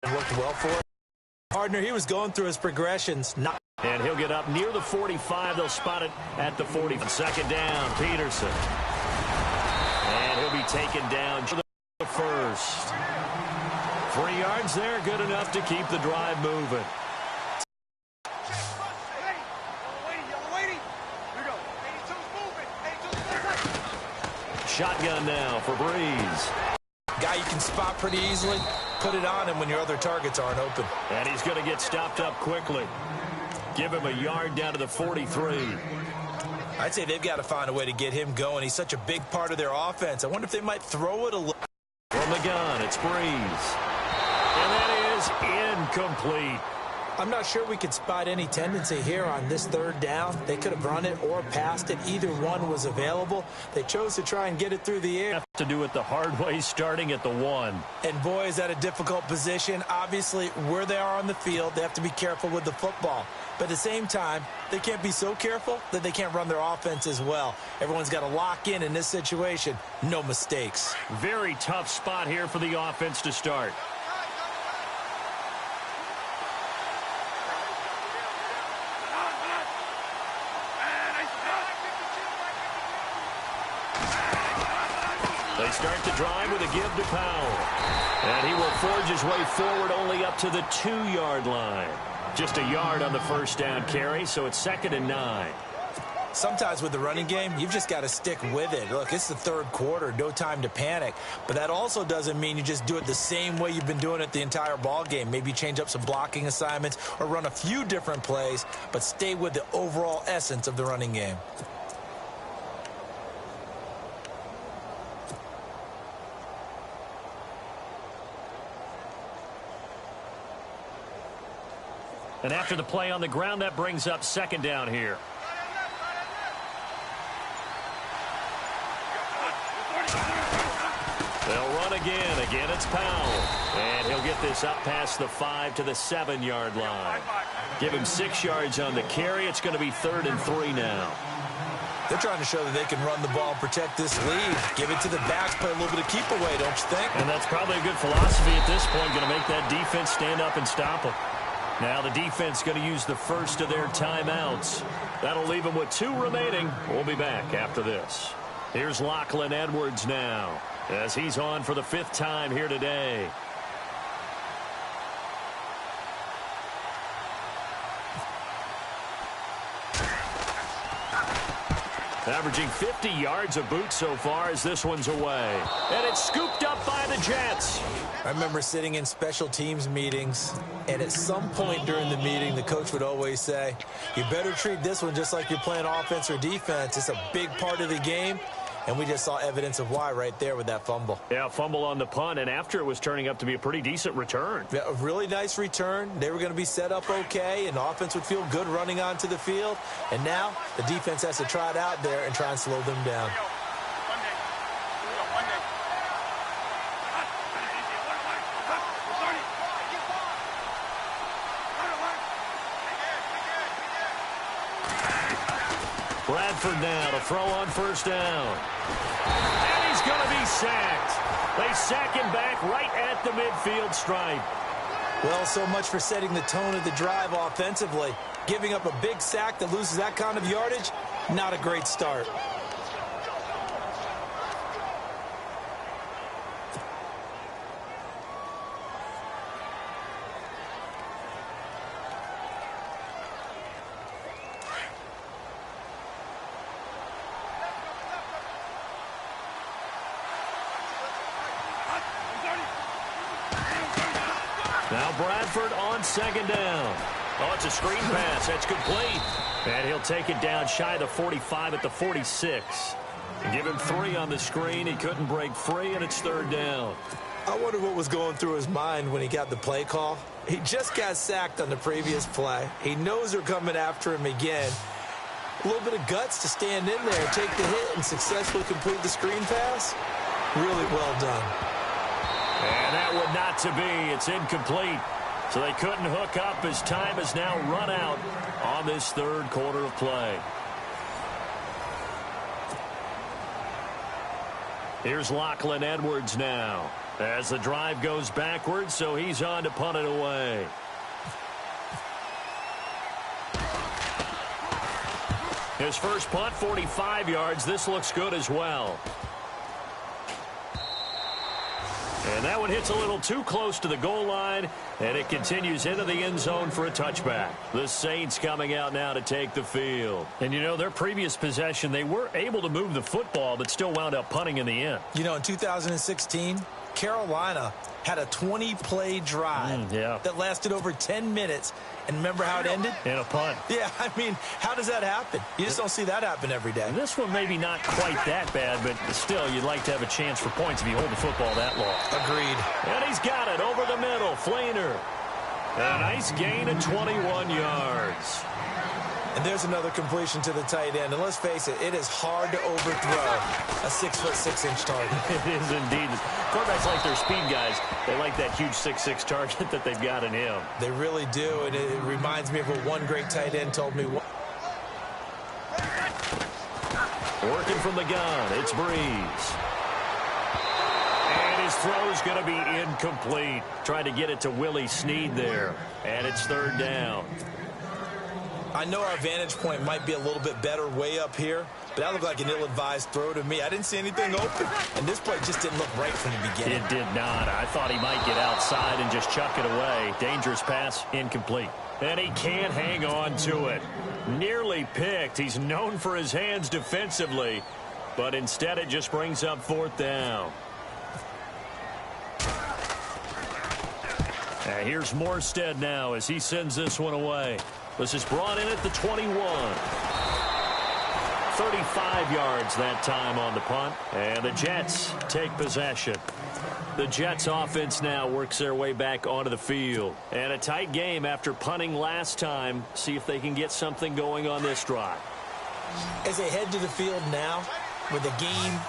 Worked well for it. Partner, he was going through his progressions. And he'll get up near the 45. They'll spot it at the 40. Second down, Peterson. And he'll be taken down to the first. 3 yards there, good enough to keep the drive moving. Shotgun now for Breeze. Guy you can spot pretty easily. Put it on him when your other targets aren't open. And he's going to get stopped up quickly. Give him a yard down to the 43. I'd say they've got to find a way to get him going. He's such a big part of their offense. I wonder if they might throw it a little. From the gun, it's Breeze. And that is incomplete. I'm not sure we could spot any tendency here on this third down. They could have run it or passed it. Either one was available. They chose to try and get it through the air. Have to do it the hard way, starting at the 1. And boy, is that a difficult position. Obviously, where they are on the field, they have to be careful with the football. But at the same time, they can't be so careful that they can't run their offense as well. Everyone's got to lock in this situation. No mistakes. Very tough spot here for the offense to start. They start the drive with a give to Powell. And he will forge his way forward only up to the 2-yard line. Just a yard on the first down carry, so it's 2nd and 9. Sometimes with the running game, you've just got to stick with it. Look, it's the third quarter, no time to panic. But that also doesn't mean you just do it the same way you've been doing it the entire ball game. Maybe change up some blocking assignments or run a few different plays, but stay with the overall essence of the running game. And after the play on the ground, that brings up 2nd down here. They'll run again. Again, it's Powell. And he'll get this up past the 5 to the 7-yard line. Give him 6 yards on the carry. It's going to be 3rd and 3 now. They're trying to show that they can run the ball, protect this lead. Give it to the backs, play a little bit of keep away, don't you think? And that's probably a good philosophy at this point. Going to make that defense stand up and stop them. Now the defense going to use the first of their timeouts. That'll leave them with 2 remaining. We'll be back after this. Here's Lachlan Edwards now, as he's on for the 5th time here today. Averaging 50 yards a boot so far as this one's away. And it's scooped up by the Jets. I remember sitting in special teams meetings, and at some point during the meeting, the coach would always say, you better treat this one just like you're playing offense or defense. It's a big part of the game. And we just saw evidence of why right there with that fumble. Yeah, fumble on the punt, and after it was turning up to be a pretty decent return. Yeah, a really nice return. They were going to be set up okay, and the offense would feel good running onto the field. And now the defense has to try it out there and try and slow them down. Bradford now to throw on 1st down. And he's going to be sacked. They sack him back right at the midfield stripe. Well, so much for setting the tone of the drive offensively. Giving up a big sack that loses that kind of yardage, not a great start. Now Bradford on 2nd down. Oh, it's a screen pass. That's complete. And he'll take it down shy of the 45 at the 46. Give him 3 on the screen. He couldn't break free, and it's 3rd down. I wonder what was going through his mind when he got the play call. He just got sacked on the previous play. He knows they're coming after him again. A little bit of guts to stand in there, take the hit, and successfully complete the screen pass. Really well done. And that would not to be. It's incomplete. So they couldn't hook up as time has now run out on this 3rd quarter of play. Here's Lachlan Edwards now. As the drive goes backwards, so he's on to punt it away. His first punt, 45 yards. This looks good as well. And that one hits a little too close to the goal line, and it continues into the end zone for a touchback. The Saints coming out now to take the field. And, you know, their previous possession, they were able to move the football, but still wound up punting in the end. You know, in 2016, Carolina had a 20-play drive that lasted over 10 minutes. And remember how it ended? In a punt. Yeah, I mean, how does that happen? You just don't see that happen every day. And this one maybe not quite that bad, but still, you'd like to have a chance for points if you hold the football that long. Agreed. And he's got it over the middle. Fleener. A nice gain of 21 yards. And there's another completion to the tight end. And let's face it, it is hard to overthrow a 6'6" target. It is indeed. Quarterbacks like their speed guys. They like that huge 6'6" target that they've got in him. They really do. And it reminds me of what one great tight end told me. Working from the gun, it's Breeze. And his throw's going to be incomplete. Trying to get it to Willie Snead there. And it's third down. I know our vantage point might be a little bit better way up here, but that looked like an ill-advised throw to me. I didn't see anything open, and this play just didn't look right from the beginning. It did not. I thought he might get outside and just chuck it away. Dangerous pass, incomplete. And he can't hang on to it. Nearly picked. He's known for his hands defensively, but instead it just brings up fourth down. And here's Morstead now as he sends this one away. This is brought in at the 21. 35 yards that time on the punt. And the Jets take possession. The Jets offense now works their way back onto the field. And a tight game after punting last time. See if they can get something going on this drive. As they head to the field now, with the game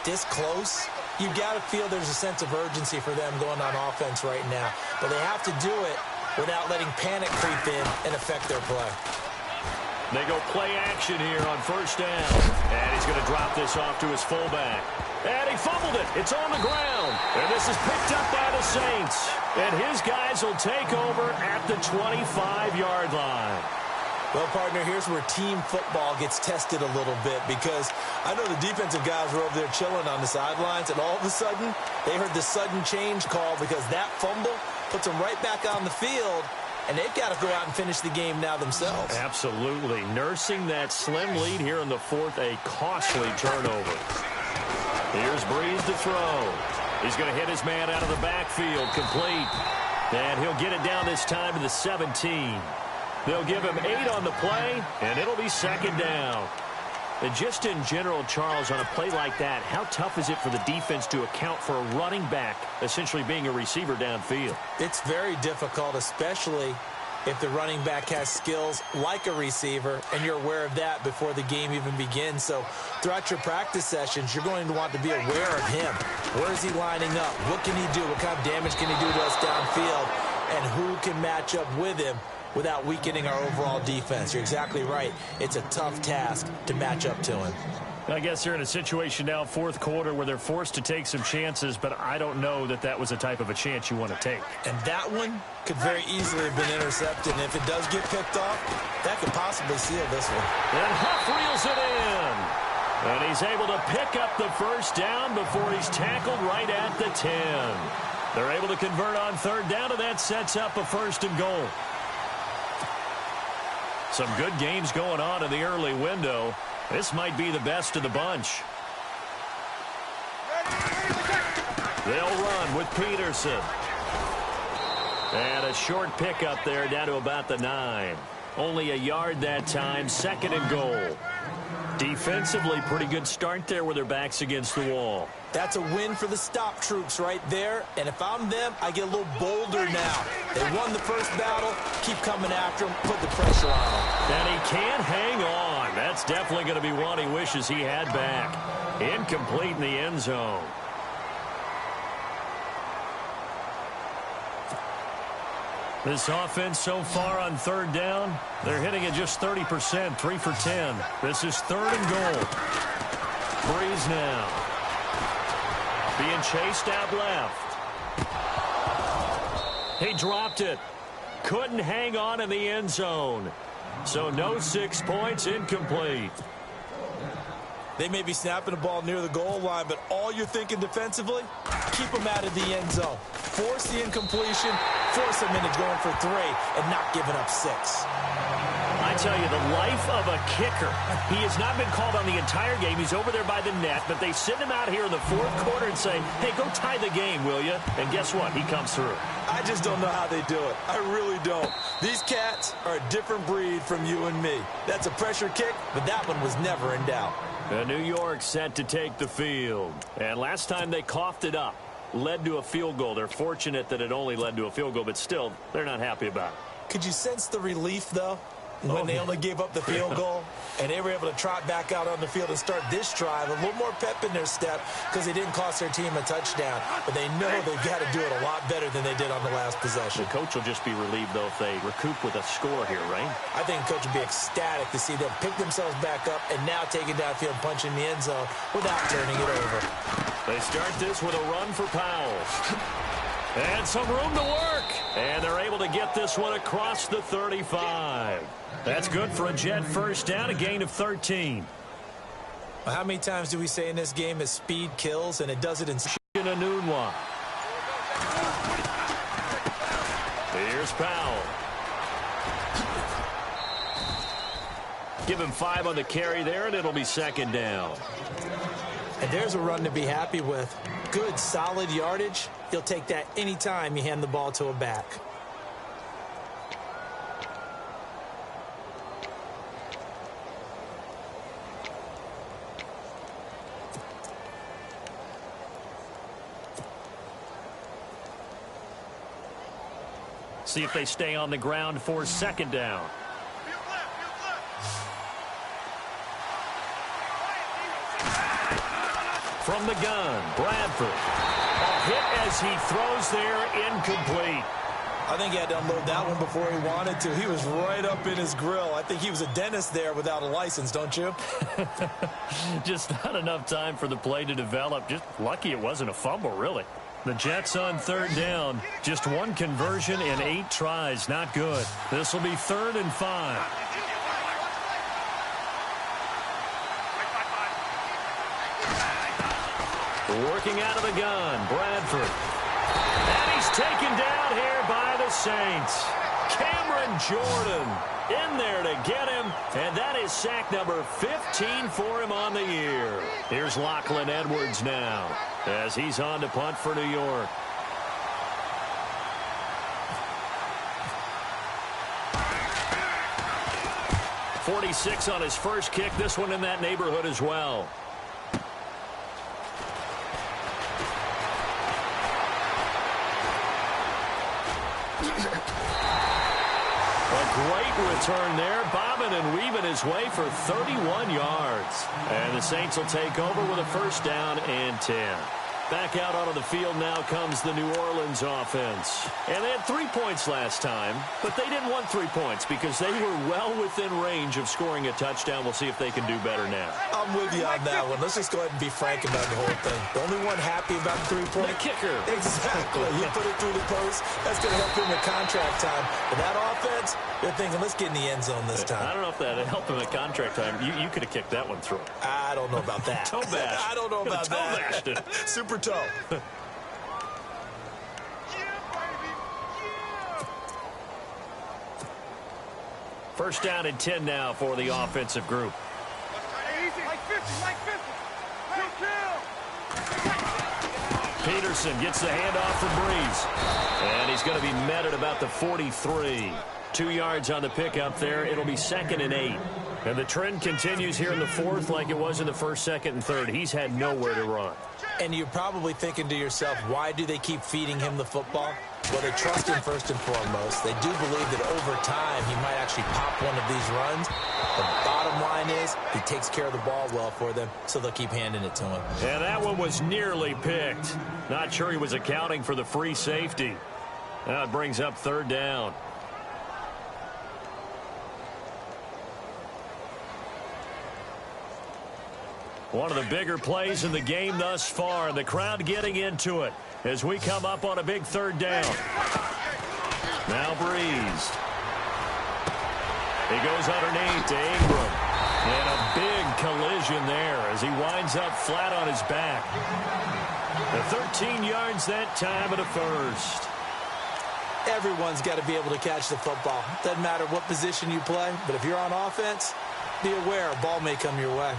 this close, you've got to feel there's a sense of urgency for them going on offense right now. But they have to do it without letting panic creep in and affect their play. They go play action here on first down. And he's going to drop this off to his fullback. And he fumbled it. It's on the ground. And this is picked up by the Saints. And his guys will take over at the 25-yard line. Well, partner, here's where team football gets tested a little bit, because I know the defensive guys were over there chilling on the sidelines, and all of a sudden they heard the sudden change call because that fumble puts them right back on the field, and they've got to go out and finish the game now themselves. Absolutely. Nursing that slim lead here in the fourth, a costly turnover. Here's Breeze to throw. He's going to hit his man out of the backfield, complete. And he'll get it down this time to the 17. They'll give him 8 on the play, and it'll be second down. And just in general, Charles, on a play like that, how tough is it for the defense to account for a running back essentially being a receiver downfield? It's very difficult, especially if the running back has skills like a receiver, and you're aware of that before the game even begins. So throughout your practice sessions, you're going to want to be aware of him. Where is he lining up? What can he do? What kind of damage can he do to us downfield? And who can match up with him without weakening our overall defense? You're exactly right. It's a tough task to match up to him. I guess they're in a situation now, fourth quarter, where they're forced to take some chances, but I don't know that that was the type of a chance you want to take. And that one could very easily have been intercepted, and if it does get picked off, that could possibly seal this one. And Huff reels it in. And he's able to pick up the first down before he's tackled right at the 10. They're able to convert on third down, and that sets up a first and goal. Some good games going on in the early window. This might be the best of the bunch. They'll run with Peterson. And a short pickup there down to about the 9. Only a yard that time, second and goal. Defensively, pretty good start there with their backs against the wall. That's a win for the stop troops right there. And if I'm them, I get a little bolder now. They won the first battle. Keep coming after them. Put the pressure on them. And he can't hang on. That's definitely going to be one he wishes he had back. Incomplete in the end zone. This offense so far on third down, they're hitting at just 30%, 3 for 10. This is third and goal. Breeze now. Being chased out left. He dropped it. Couldn't hang on in the end zone. So no 6 points, incomplete. They may be snapping the ball near the goal line, but all you're thinking defensively, keep them out of the end zone. Force the incompletion, force them into going for 3, and not giving up 6. I tell you, the life of a kicker. He has not been called on the entire game. He's over there by the net, but they send him out here in the fourth quarter and say, hey, go tie the game, will you? And guess what? He comes through. I just don't know how they do it. I really don't. These cats are a different breed from you and me. That's a pressure kick, but that one was never in doubt. And New York set to take the field. And last time they coughed it up, led to a field goal. They're fortunate that it only led to a field goal, but still, they're not happy about it. Could you sense the relief, though, when they only gave up the field goal and they were able to trot back out on the field and start this drive, a little more pep in their step because they didn't cost their team a touchdown, but they know they've got to do it a lot better than they did on the last possession. The coach will just be relieved, though, if they recoup with a score here, right? I think the coach will be ecstatic to see them pick themselves back up and now take it downfield and punch in the end zone without turning it over. They start this with a run for Powell. And some room to work. And they're able to get this one across the 35. That's good for a Jet first down, a gain of 13. Well, how many times do we say in this game that speed kills, and it does it in Anunwa. Here's Powell. Give him 5 on the carry there, and it'll be second down. And there's a run to be happy with. Good, solid yardage. You'll take that anytime you hand the ball to a back. See if they stay on the ground for second down. From the gun, Bradford. A hit as he throws there, incomplete. I think he had to unload that one before he wanted to. He was right up in his grill. I think he was a dentist there without a license, don't you? Just not enough time for the play to develop. Just lucky it wasn't a fumble, really. The Jets on third down. Just one conversion in 8 tries. Not good. This will be 3rd and 5. Working out of the gun, Bradford. And he's taken down here by the Saints. Cameron Jordan in there to get him, and that is sack number 15 for him on the year. Here's Lachlan Edwards now as he's on to punt for New York. .46 on his first kick. This one in that neighborhood as well. Great return there, bobbing and weaving his way for 31 yards. And the Saints will take over with a first down and 10. Back out onto the field now comes the New Orleans offense. And they had 3 points last time, but they didn't want 3 points because they were well within range of scoring a touchdown. We'll see if they can do better now. I'm with you on that one. Let's just go ahead and be frank about the whole thing. The only one happy about the 3-point. The kicker. Exactly. You put it through the post. That's going to help him at contract time. But that offense, they're thinking, let's get in the end zone this time. I don't know if that helped him at contract time. You could have kicked that one through. I don't know about that. Toe bash. I don't know about that. Toe bashed it. Super toe. First down and 10 now for the offensive group. Peterson gets the handoff from Breeze. And he's going to be met at about the 43. 2 yards on the pickup there. It'll be 2nd and 8. And the trend continues here in the 4th like it was in the 1st, 2nd, and 3rd. He's had nowhere to run. And you're probably thinking to yourself, why do they keep feeding him the football? Well, they trust him first and foremost. They do believe that over time he might actually pop one of these runs. The bottom line is he takes care of the ball well for them, so they'll keep handing it to him. And that one was nearly picked. Not sure he was accounting for the free safety. Now it brings up 3rd down. One of the bigger plays in the game thus far, and the crowd getting into it as we come up on a big third down. Now Breeze. He goes underneath to Ingram. And a big collision there as he winds up flat on his back. The 13 yards that time of the first. Everyone's got to be able to catch the football. Doesn't matter what position you play, but if you're on offense, be aware a ball may come your way.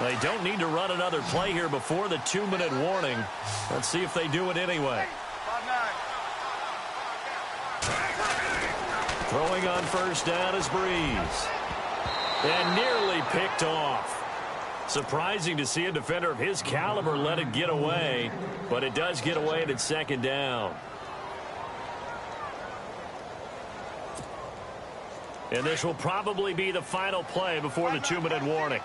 They don't need to run another play here before the 2-minute warning. Let's see if they do it anyway. Throwing on first down is Breeze. And nearly picked off. Surprising to see a defender of his caliber let it get away, but it does get away at second down. And this will probably be the final play before the 2-minute warning.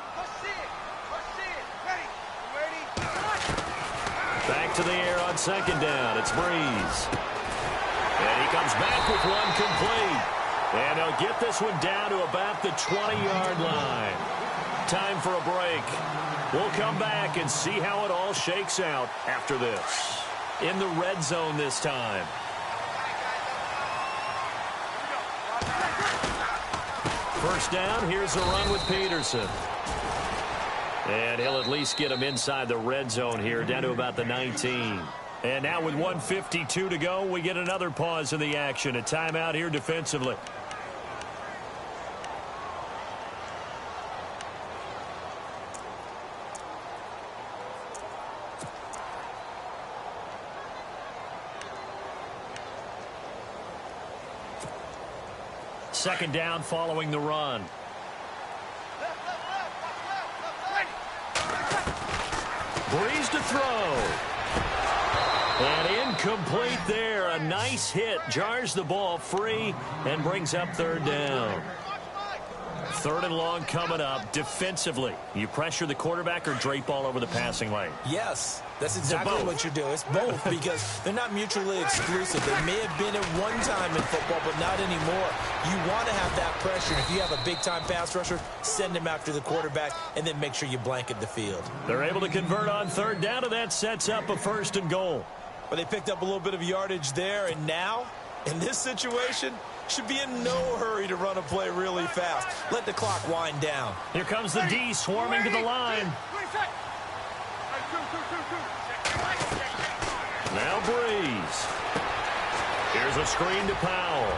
Back to the air on second down. It's Breeze. And he comes back with one complete. And he'll get this one down to about the 20-yard line. Time for a break. We'll come back and see how it all shakes out after this. In the red zone this time. First down, here's a run with Peterson. And he'll at least get him inside the red zone here, down to about the 19. And now with 1:52 to go, we get another pause in the action. A timeout here defensively. Second down following the run. Breeze to throw. And incomplete there. A nice hit. Jars the ball free and brings up third down. Third and long coming up defensively. You pressure the quarterback or drape all over the passing lane? Yes, that's exactly what you do. It's both because they're not mutually exclusive. They may have been at one time in football, but not anymore. You want to have that pressure. If you have a big-time pass rusher, send him after the quarterback and then make sure you blanket the field. They're able to convert on third down, and that sets up a first and goal. But they picked up a little bit of yardage there, and now, in this situation, should be in no hurry to run a play really fast. Let the clock wind down. Here comes the D swarming to the line. Now Breeze. Here's a screen to Powell.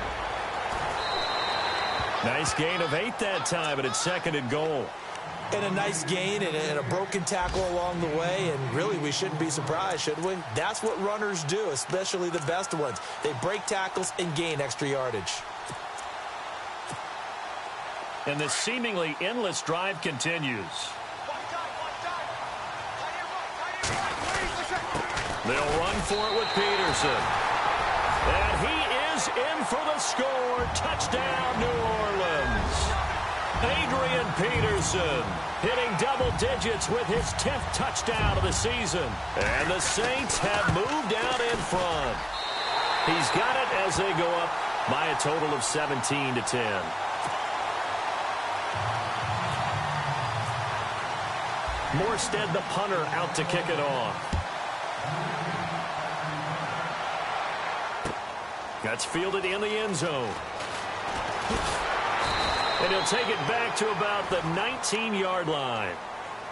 Nice gain of 8 that time, and it's second and goal. And a nice gain and a broken tackle along the way, and really we shouldn't be surprised, should we? That's what runners do, especially the best ones. They break tackles and gain extra yardage. And this seemingly endless drive continues. They'll run for it with Peterson. And he is in for the score. Touchdown, New Orleans. Adrian Peterson hitting double digits with his 10th touchdown of the season. And the Saints have moved out in front. He's got it as they go up by a total of 17-10. Morstead, the punter, out to kick it off. That's fielded in the end zone. And he'll take it back to about the 19-yard line.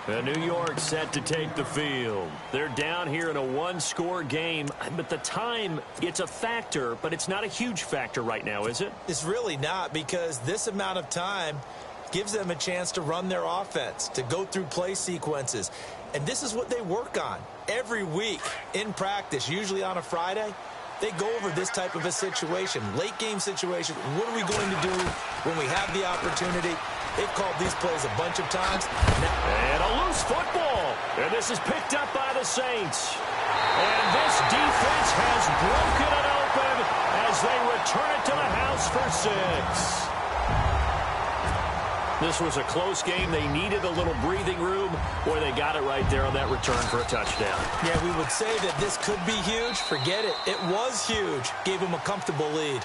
And New York set to take the field. They're down here in a one-score game. But the time, it's a factor, but it's not a huge factor right now, is it? It's really not, because this amount of time gives them a chance to run their offense, to go through play sequences. And this is what they work on every week in practice, usually on a Friday. They go over this type of a situation, late game situation. What are we going to do when we have the opportunity? They've called these plays a bunch of times. And a loose football. And this is picked up by the Saints. And this defense has broken it open as they return it to the house for 6. This was a close game. They needed a little breathing room. Boy, they got it right there on that return for a touchdown. Yeah, we would say that this could be huge. Forget it. It was huge. Gave them a comfortable lead.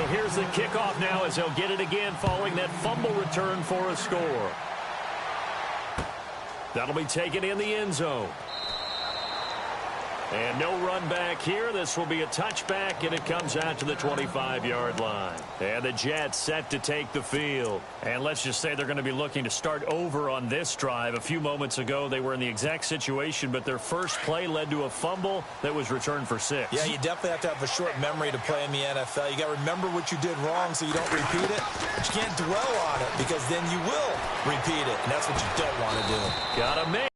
here's the kickoff now as he'll get it again following that fumble return for a score. That'll be taken in the end zone. And no run back here. This will be a touchback, and it comes out to the 25-yard line. And the Jets set to take the field. And let's just say they're going to be looking to start over on this drive. A few moments ago, they were in the exact situation, but their first play led to a fumble that was returned for 6. Yeah, you definitely have to have a short memory to play in the NFL. You got to remember what you did wrong so you don't repeat it. But you can't dwell on it because then you will repeat it, and that's what you don't want to do. Got to make.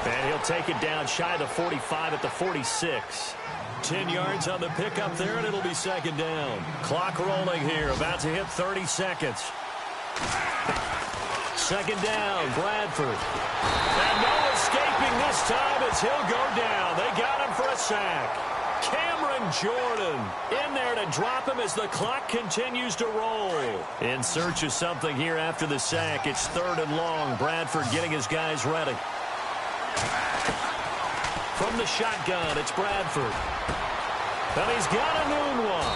And he'll take it down shy of the 45 at the 46. 10 yards on the pickup there, and it'll be second down. Clock rolling here, about to hit 30 seconds. Second down, Bradford. And no escaping this time as he'll go down. They got him for a sack. Cameron Jordan in there to drop him as the clock continues to roll. In search of something here after the sack. It's 3rd and long. Bradford getting his guys ready. From the shotgun, it's Bradford. And he's got a noon one.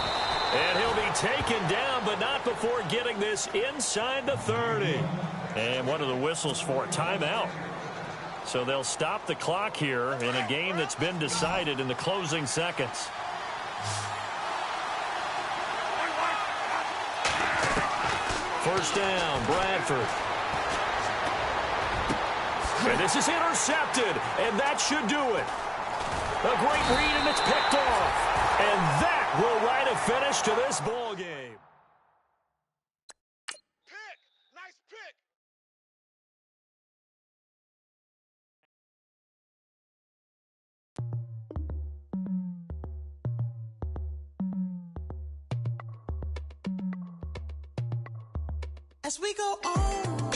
And he'll be taken down, but not before getting this inside the 30. And one of the whistles for a timeout. So they'll stop the clock here in a game that's been decided in the closing seconds. First down, Bradford. And this is intercepted, and that should do it. A great read, and it's picked off. And that will write a finish to this ball game. Pick! Nice pick! As we go on